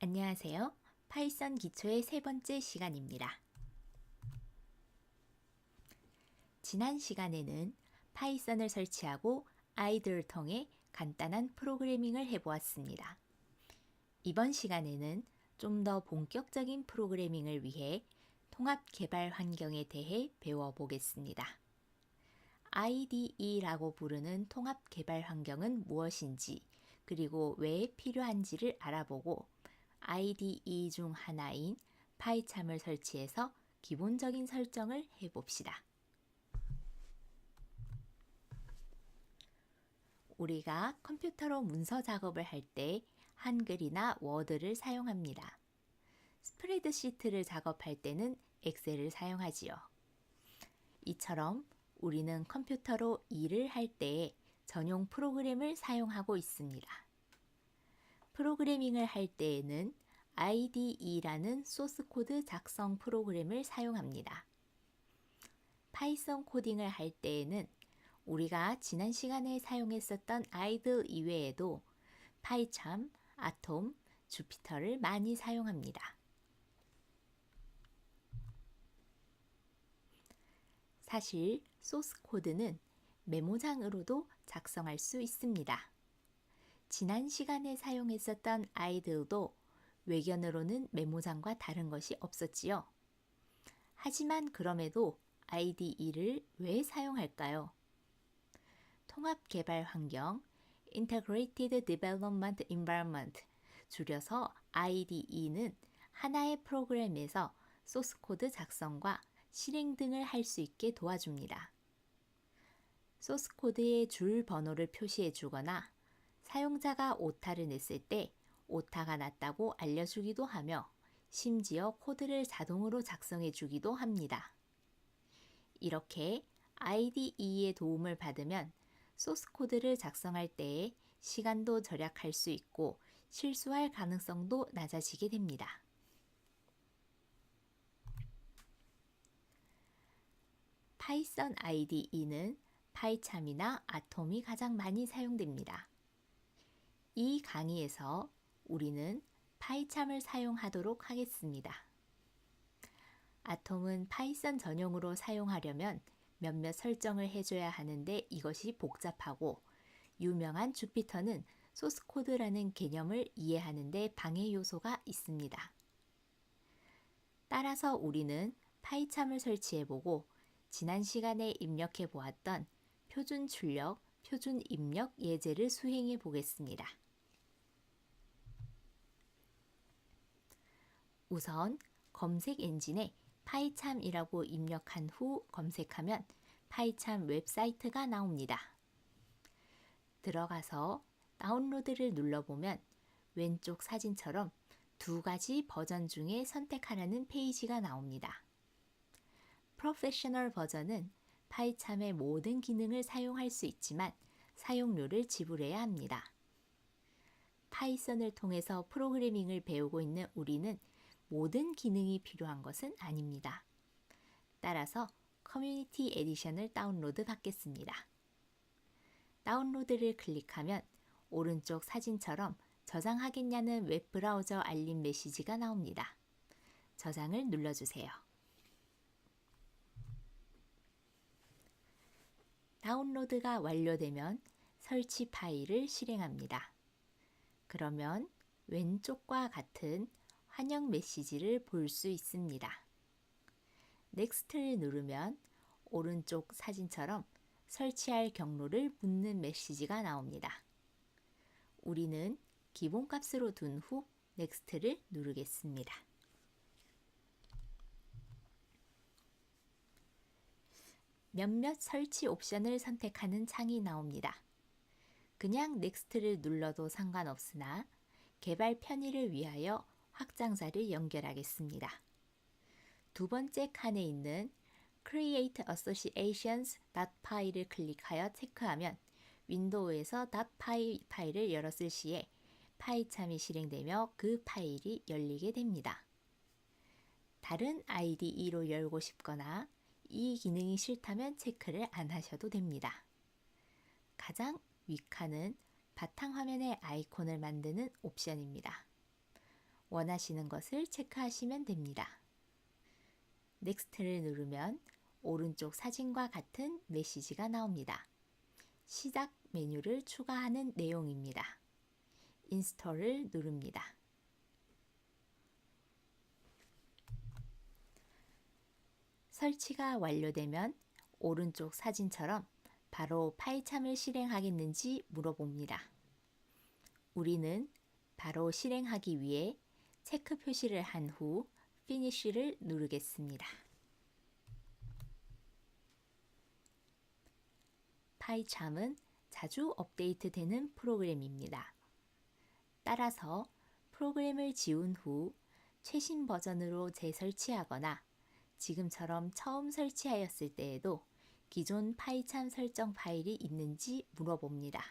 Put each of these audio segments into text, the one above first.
안녕하세요. 파이썬 기초의 세 번째 시간입니다. 지난 시간에는 파이썬을 설치하고 아이들을 통해 간단한 프로그래밍을 해보았습니다. 이번 시간에는 좀 더 본격적인 프로그래밍을 위해 통합 개발 환경에 대해 배워보겠습니다. IDE라고 부르는 통합 개발 환경은 무엇인지, 그리고 왜 필요한지를 알아보고 IDE 중 하나인 파이참을 설치해서 기본적인 설정을 해봅시다. 우리가 컴퓨터로 문서 작업을 할 때 한글이나 워드를 사용합니다. 스프레드시트를 작업할 때는 엑셀을 사용하지요. 이처럼 우리는 컴퓨터로 일을 할 때에 전용 프로그램을 사용하고 있습니다. 프로그래밍을 할 때에는 IDE라는 소스 코드 작성 프로그램을 사용합니다. 파이썬 코딩을 할 때에는 우리가 지난 시간에 사용했었던 아이들 이외에도 파이참, 아톰, 주피터를 많이 사용합니다. 사실 소스 코드는 메모장으로도 작성할 수 있습니다. 지난 시간에 사용했었던 아이들도 외견으로는 메모장과 다른 것이 없었지요. 하지만 그럼에도 IDE를 왜 사용할까요? 통합 개발 환경, Integrated Development Environment, 줄여서 IDE는 하나의 프로그램에서 소스 코드 작성과 실행 등을 할 수 있게 도와줍니다. 소스 코드의 줄 번호를 표시해 주거나 사용자가 오타를 냈을 때 오타가 났다고 알려주기도 하며 심지어 코드를 자동으로 작성해 주기도 합니다. 이렇게 IDE의 도움을 받으면 소스 코드를 작성할 때에 시간도 절약할 수 있고 실수할 가능성도 낮아지게 됩니다. 파이썬 IDE는 파이참이나 아톰이 가장 많이 사용됩니다. 이 강의에서 우리는 파이참을 사용하도록 하겠습니다. 아톰은 파이썬 전용으로 사용하려면 몇몇 설정을 해줘야 하는데 이것이 복잡하고, 유명한 주피터는 소스 코드라는 개념을 이해하는데 방해 요소가 있습니다. 따라서 우리는 파이참을 설치해보고 지난 시간에 입력해 보았던 표준 출력, 표준 입력 예제를 수행해 보겠습니다. 우선 검색 엔진에 파이참이라고 입력한 후 검색하면 파이참 웹사이트가 나옵니다. 들어가서 다운로드를 눌러보면 왼쪽 사진처럼 두 가지 버전 중에 선택하라는 페이지가 나옵니다. 프로페셔널 버전은 파이참의 모든 기능을 사용할 수 있지만 사용료를 지불해야 합니다. 파이썬을 통해서 프로그래밍을 배우고 있는 우리는 모든 기능이 필요한 것은 아닙니다. 따라서 커뮤니티 에디션을 다운로드 받겠습니다. 다운로드를 클릭하면 오른쪽 사진처럼 저장하겠냐는 웹브라우저 알림 메시지가 나옵니다. 저장을 눌러주세요. 다운로드가 완료되면 설치 파일을 실행합니다. 그러면 왼쪽과 같은 환영 메시지를 볼 수 있습니다. 넥스트를 누르면 오른쪽 사진처럼 설치할 경로를 묻는 메시지가 나옵니다. 우리는 기본값으로 둔 후 넥스트를 누르겠습니다. 몇몇 설치 옵션을 선택하는 창이 나옵니다. 그냥 넥스트를 눌러도 상관없으나 개발 편의를 위하여 확장자를 연결하겠습니다. 두 번째 칸에 있는 Create Associations .py를 클릭하여 체크하면 윈도우에서 .py 파일을 열었을 시에 파이참이 실행되며 그 파일이 열리게 됩니다. 다른 IDE로 열고 싶거나 이 기능이 싫다면 체크를 안 하셔도 됩니다. 가장 윗칸은 바탕화면의 아이콘을 만드는 옵션입니다. 원하시는 것을 체크하시면 됩니다. 넥스트를 누르면 오른쪽 사진과 같은 메시지가 나옵니다. 시작 메뉴를 추가하는 내용입니다. 인스톨을 누릅니다. 설치가 완료되면 오른쪽 사진처럼 바로 파이참을 실행하겠는지 물어봅니다. 우리는 바로 실행하기 위해 체크 표시를 한 후 피니쉬를 누르겠습니다. 파이참은 자주 업데이트되는 프로그램입니다. 따라서 프로그램을 지운 후 최신 버전으로 재설치하거나 지금처럼 처음 설치하였을 때에도 기존 파이참 설정 파일이 있는지 물어봅니다.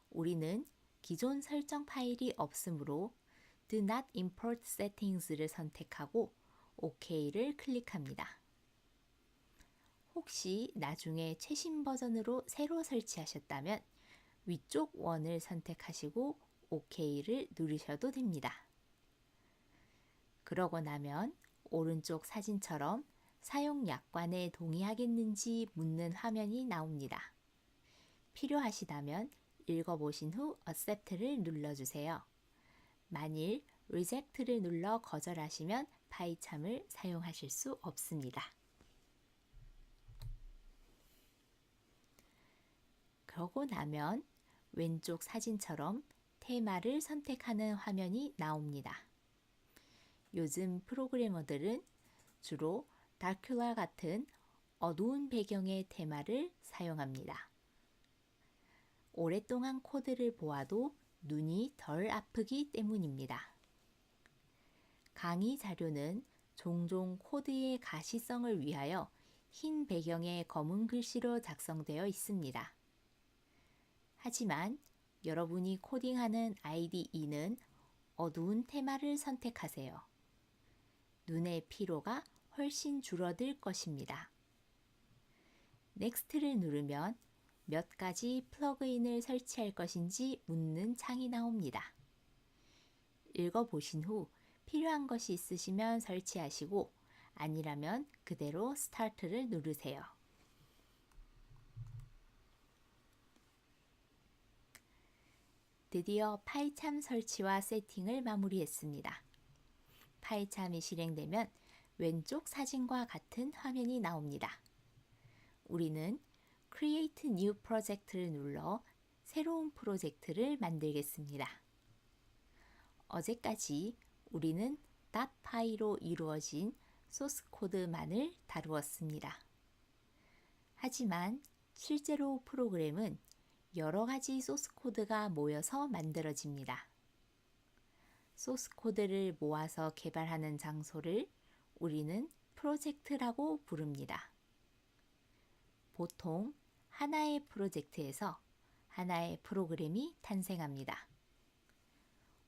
우리는 기존 설정 파일이 없으므로 Do not import settings를 선택하고 OK를 클릭합니다. 혹시 나중에 최신 버전으로 새로 설치하셨다면 위쪽 원을 선택하시고 OK를 누르셔도 됩니다. 그러고 나면 오른쪽 사진처럼 사용 약관에 동의하겠는지 묻는 화면이 나옵니다. 필요하시다면 읽어보신 후 Accept를 눌러주세요. 만일 Reject를 눌러 거절하시면 파이참을 사용하실 수 없습니다. 그러고 나면 왼쪽 사진처럼 테마를 선택하는 화면이 나옵니다. 요즘 프로그래머들은 주로 다큐라 같은 어두운 배경의 테마를 사용합니다. 오랫동안 코드를 보아도 눈이 덜 아프기 때문입니다. 강의 자료는 종종 코드의 가시성을 위하여 흰 배경에 검은 글씨로 작성되어 있습니다. 하지만 여러분이 코딩하는 IDE는 어두운 테마를 선택하세요. 눈의 피로가 훨씬 줄어들 것입니다. Next를 누르면 몇 가지 플러그인을 설치할 것인지 묻는 창이 나옵니다. 읽어보신 후 필요한 것이 있으시면 설치하시고 아니라면 그대로 스타트를 누르세요. 드디어 파이참 설치와 세팅을 마무리했습니다. 파이참이 실행되면 왼쪽 사진과 같은 화면이 나옵니다. 우리는 Create New Project를 눌러 새로운 프로젝트를 만들겠습니다. 어제까지 우리는 .py로 이루어진 소스 코드만을 다루었습니다. 하지만 실제로 프로그램은 여러 가지 소스 코드가 모여서 만들어집니다. 소스 코드를 모아서 개발하는 장소를 우리는 프로젝트라고 부릅니다. 보통 하나의 프로젝트에서 하나의 프로그램이 탄생합니다.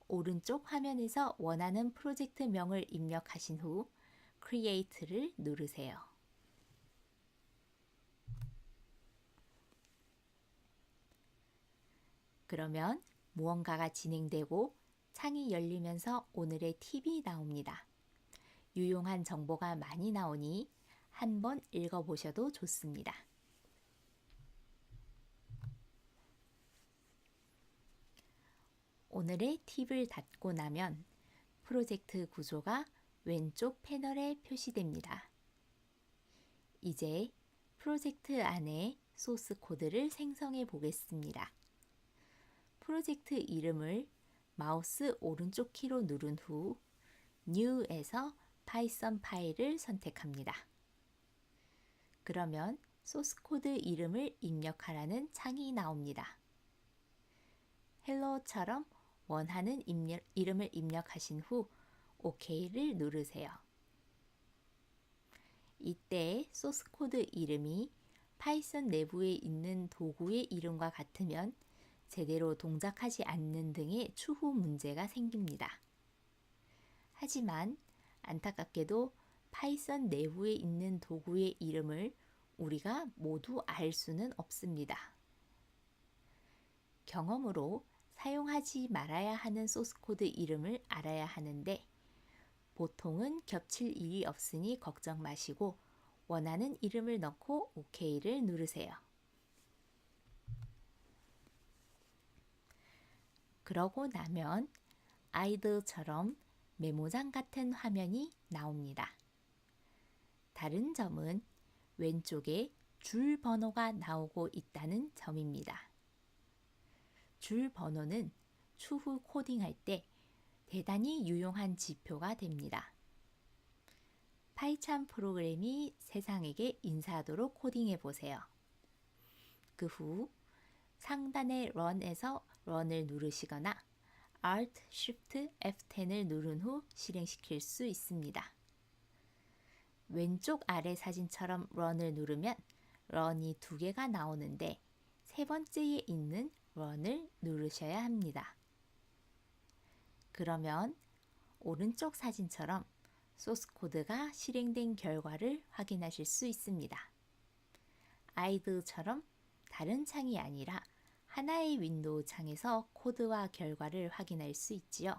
오른쪽 화면에서 원하는 프로젝트명을 입력하신 후 Create를 누르세요. 그러면 무언가가 진행되고 창이 열리면서 오늘의 팁이 나옵니다. 유용한 정보가 많이 나오니 한번 읽어보셔도 좋습니다. 오늘의 팁을 닫고 나면 프로젝트 구조가 왼쪽 패널에 표시됩니다. 이제 프로젝트 안에 소스 코드를 생성해 보겠습니다. 프로젝트 이름을 마우스 오른쪽 키로 누른 후 New에서 파이썬 파일을 선택합니다. 그러면 소스 코드 이름을 입력하라는 창이 나옵니다. 헬로처럼 원하는 이름을 입력하신 후 OK를 누르세요. 이때 소스 코드 이름이 파이썬 내부에 있는 도구의 이름과 같으면 제대로 동작하지 않는 등의 추후 문제가 생깁니다. 하지만 안타깝게도 파이썬 내부에 있는 도구의 이름을 우리가 모두 알 수는 없습니다. 경험으로 사용하지 말아야 하는 소스 코드 이름을 알아야 하는데 보통은 겹칠 일이 없으니 걱정 마시고 원하는 이름을 넣고 OK를 누르세요. 그러고 나면 아이들처럼 메모장 같은 화면이 나옵니다. 다른 점은 왼쪽에 줄 번호가 나오고 있다는 점입니다. 줄 번호는 추후 코딩할 때 대단히 유용한 지표가 됩니다. 파이찬 프로그램이 세상에게 인사하도록 코딩해 보세요. 그 후 상단의 Run에서 Run을 누르시거나 Alt, Shift, F10을 누른 후 실행시킬 수 있습니다. 왼쪽 아래 사진처럼 Run을 누르면 Run이 2개가 나오는데 세 번째에 있는 Run을 누르셔야 합니다. 그러면 오른쪽 사진처럼 소스 코드가 실행된 결과를 확인하실 수 있습니다. 아이들처럼 다른 창이 아니라 하나의 윈도우 창에서 코드와 결과를 확인할 수 있지요.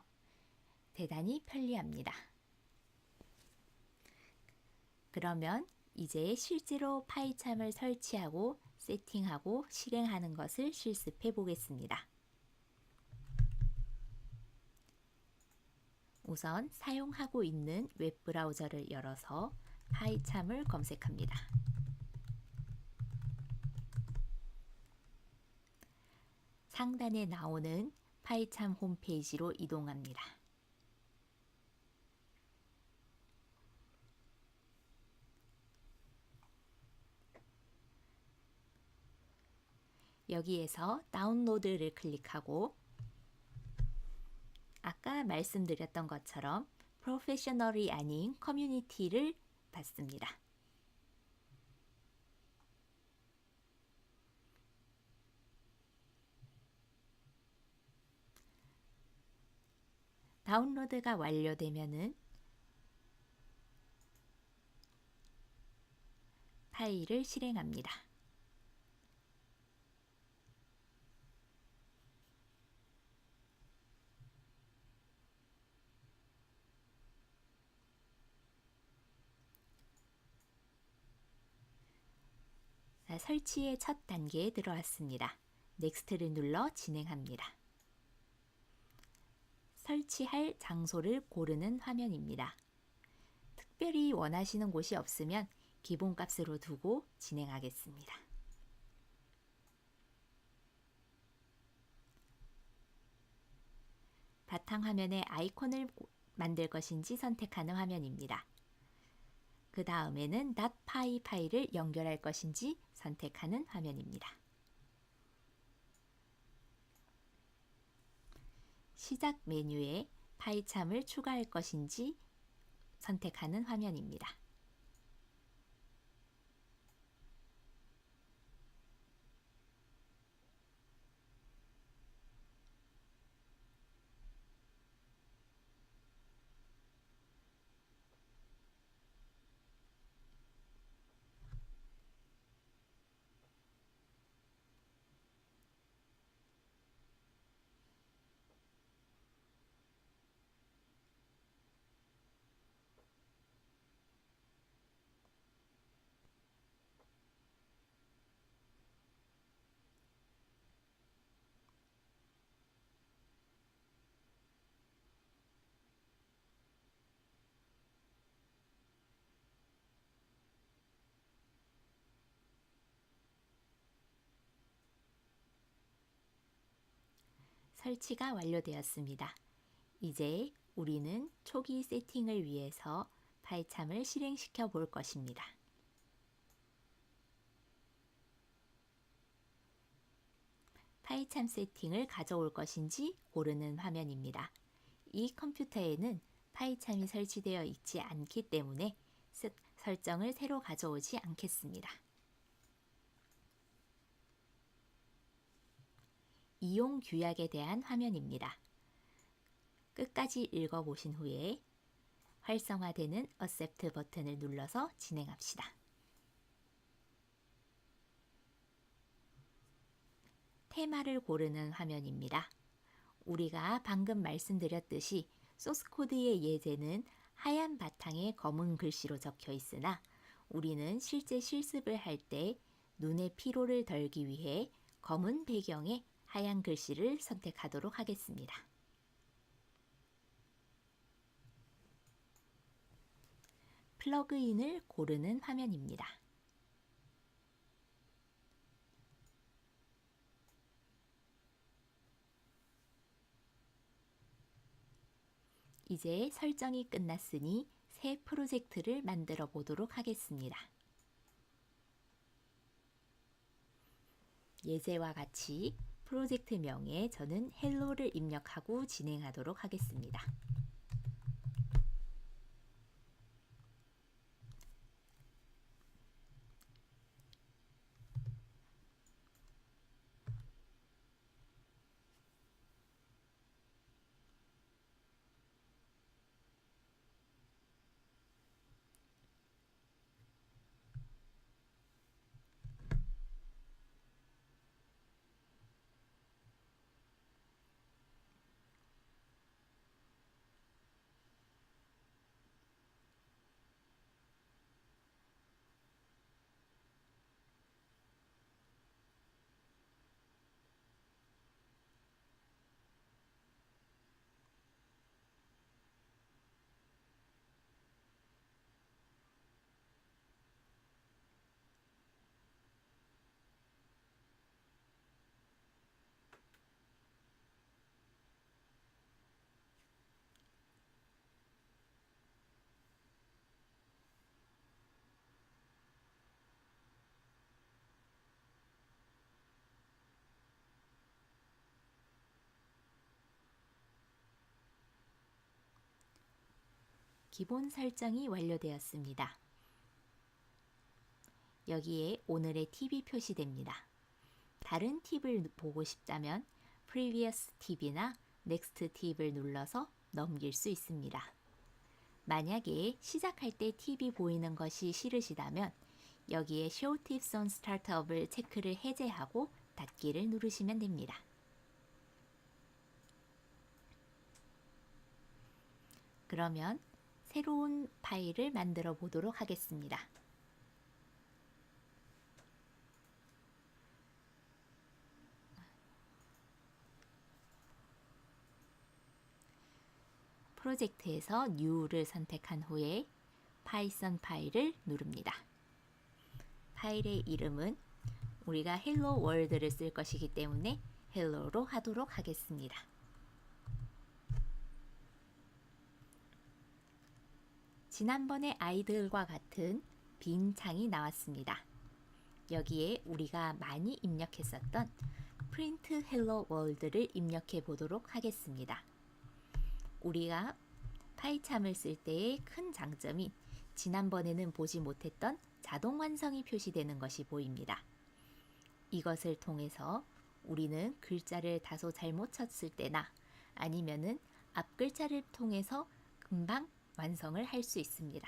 대단히 편리합니다. 그러면 이제 실제로 파이참을 설치하고 세팅하고 실행하는 것을 실습해 보겠습니다. 우선 사용하고 있는 웹브라우저를 열어서 파이참을 검색합니다. 상단에 나오는 파이참 홈페이지로 이동합니다. 여기에서 다운로드를 클릭하고 아까 말씀드렸던 것처럼 프로페셔널이 아닌 커뮤니티를 받습니다. 다운로드가 완료되면은 파일을 실행합니다. 자, 설치의 첫 단계에 들어왔습니다. 넥스트를 눌러 진행합니다. 설치할 장소를 고르는 화면입니다. 특별히 원하시는 곳이 없으면 기본값으로 두고 진행하겠습니다. 바탕화면에 아이콘을 만들 것인지 선택하는 화면입니다. 그 다음에는 .py 파일을 연결할 것인지 선택하는 화면입니다. 시작 메뉴에 파이참을 추가할 것인지 선택하는 화면입니다. 설치가 완료되었습니다. 이제 우리는 초기 세팅을 위해서 파이참을 실행시켜 볼 것입니다. 파이참 세팅을 가져올 것인지 고르는 화면입니다. 이 컴퓨터에는 파이참이 설치되어 있지 않기 때문에 설정을 새로 가져오지 않겠습니다. 이용 규약에 대한 화면입니다. 끝까지 읽어보신 후에 활성화되는 Accept 버튼을 눌러서 진행합시다. 테마를 고르는 화면입니다. 우리가 방금 말씀드렸듯이 소스 코드의 예제는 하얀 바탕에 검은 글씨로 적혀 있으나 우리는 실제 실습을 할 때 눈의 피로를 덜기 위해 검은 배경에 하얀 글씨를 선택하도록 하겠습니다. 플러그인을 고르는 화면입니다. 이제 설정이 끝났으니 새 프로젝트를 만들어 보도록 하겠습니다. 예제와 같이 프로젝트명에 저는 헬로를 입력하고 진행하도록 하겠습니다. 기본 설정이 완료되었습니다. 여기에 오늘의 팁이 표시됩니다. 다른 팁을 보고 싶다면 Previous 팁이나 Next 팁을 눌러서 넘길 수 있습니다. 만약에 시작할 때 팁이 보이는 것이 싫으시다면 여기에 Show Tips on Startup을 체크를 해제하고 닫기를 누르시면 됩니다. 그러면 새로운 파일을 만들어 보도록 하겠습니다. 프로젝트에서 New를 선택한 후에 파이썬 파일을 누릅니다. 파일의 이름은 우리가 Hello World를 쓸 것이기 때문에 Hello로 하도록 하겠습니다. 지난번의 아이들과 같은 빈 창이 나왔습니다. 여기에 우리가 많이 입력했었던 Print Hello World를 입력해 보도록 하겠습니다. 우리가 파이참을 쓸 때의 큰 장점인 지난번에는 보지 못했던 자동 완성이 표시되는 것이 보입니다. 이것을 통해서 우리는 글자를 다소 잘못 쳤을 때나 아니면은 앞 글자를 통해서 금방 완성을 할 수 있습니다.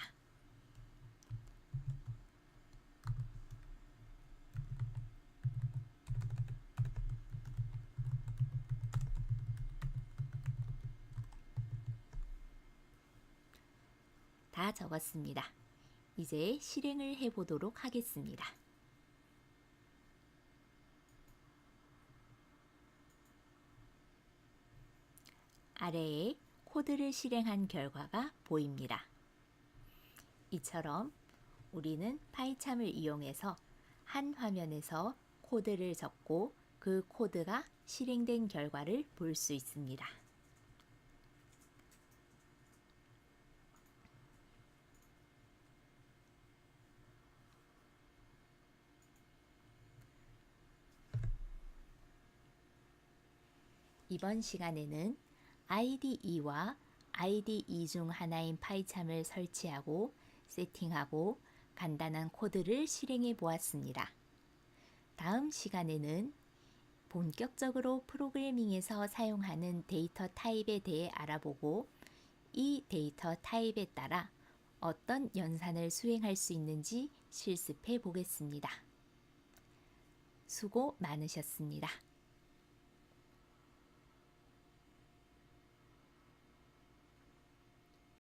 다 적었습니다. 이제 실행을 해보도록 하겠습니다. 아래에 코드를 실행한 결과가 보입니다. 이처럼 우리는 파이참을 이용해서 한 화면에서 코드를 적고 그 코드가 실행된 결과를 볼 수 있습니다. 이번 시간에는 IDE와 IDE 중 하나인 파이참을 설치하고 세팅하고 간단한 코드를 실행해 보았습니다. 다음 시간에는 본격적으로 프로그래밍에서 사용하는 데이터 타입에 대해 알아보고 이 데이터 타입에 따라 어떤 연산을 수행할 수 있는지 실습해 보겠습니다. 수고 많으셨습니다.